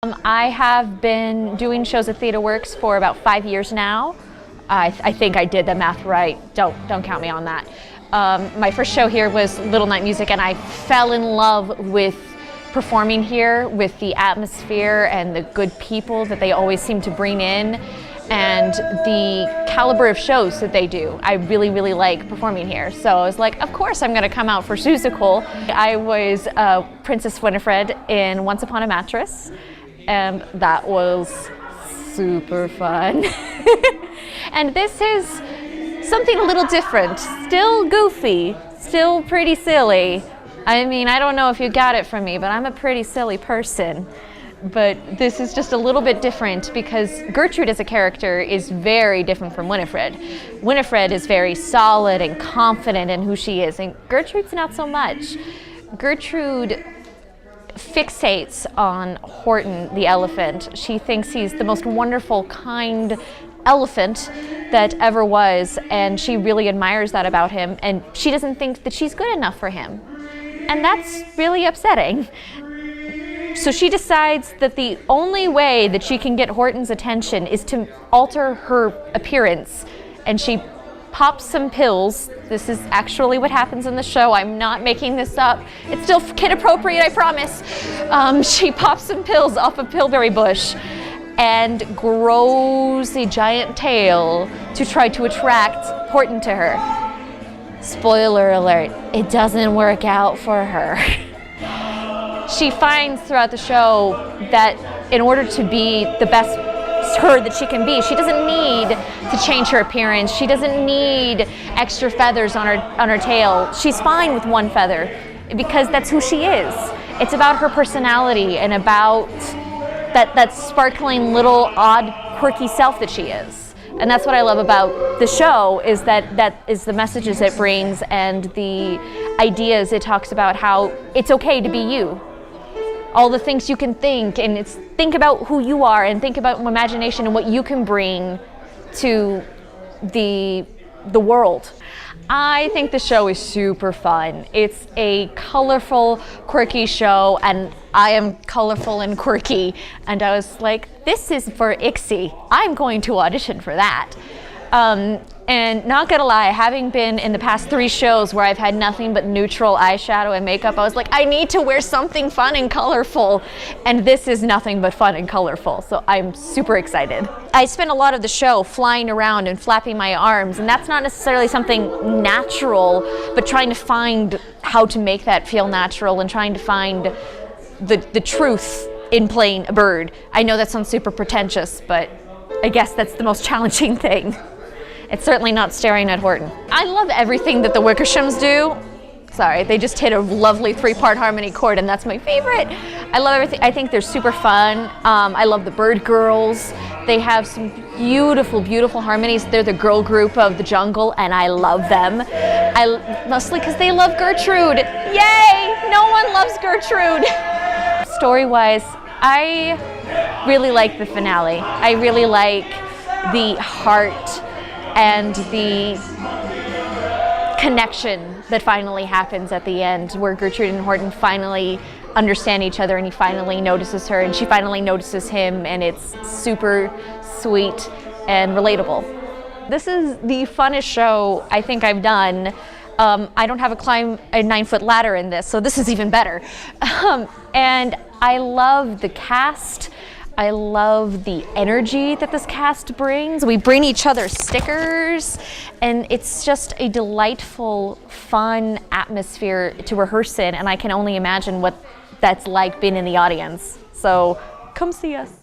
I have been doing shows at Theatre Works for about 5 years now. I think I did the math right. Don't count me on that. My first show here was Little Night Music, and I fell in love with performing here, with the atmosphere and the good people that they always seem to bring in, and the caliber of shows that they do. I really, really like performing here. So I was like, of course I'm gonna come out for Seussical. I was Princess Winifred in Once Upon a Mattress, and that was super fun. And this is something a little different. Still goofy, still pretty silly. I mean, I don't know if you got it from me, but I'm a pretty silly person. But this is just a little bit different because Gertrude as a character is very different from Winifred. Winifred is very solid and confident in who she is, and Gertrude's not so much. Gertrude fixates on Horton the elephant. She thinks he's the most wonderful, kind elephant that ever was, and she really admires that about him, and she doesn't think that she's good enough for him. And that's really upsetting. So she decides that the only way that she can get Horton's attention is to alter her appearance, and she pops some pills. This is actually what happens in the show. I'm not making this up. It's still kid appropriate, I promise. She pops some pills off a pillberry bush and grows a giant tail to try to attract Horton to her. Spoiler alert, it doesn't work out for her. She finds throughout the show that in order to be the best her that she can be, she doesn't need to change her appearance. She doesn't need extra feathers on her tail. She's fine with one feather because that's who she is. It's about her personality and about that sparkling little odd quirky self that she is. And that's what I love about the show, is that is the messages it brings and the ideas it talks about, how it's okay to be you. All the things you can think, and it's think about who you are and think about imagination and what you can bring to the world. I think the show is super fun. It's a colorful, quirky show, and I am colorful and quirky. And I was like, this is for Ixie. I'm going to audition for that. And not gonna lie, having been in the past 3 shows where I've had nothing but neutral eyeshadow and makeup, I was like, I need to wear something fun and colorful. And this is nothing but fun and colorful, so I'm super excited. I spent a lot of the show flying around and flapping my arms, and that's not necessarily something natural, but trying to find how to make that feel natural and trying to find the truth in playing a bird. I know that sounds super pretentious, but I guess that's the most challenging thing. It's certainly not staring at Horton. I love everything that the Wickershams do. Sorry, they just hit a lovely 3-part harmony chord, and that's my favorite. I love everything. I think they're super fun. I love the Bird Girls. They have some beautiful, beautiful harmonies. They're the girl group of the jungle, and I love them. Mostly because they love Gertrude. Yay! No one loves Gertrude. Story-wise, I really like the finale. I really like the heart and the connection that finally happens at the end, where Gertrude and Horton finally understand each other, and he finally notices her and she finally notices him, and it's super sweet and relatable. This is the funnest show I think I've done. I don't have a 9-foot ladder in this, so this is even better. And I love the cast. I love the energy that this cast brings. We bring each other stickers, and it's just a delightful, fun atmosphere to rehearse in, and I can only imagine what that's like being in the audience. So come see us.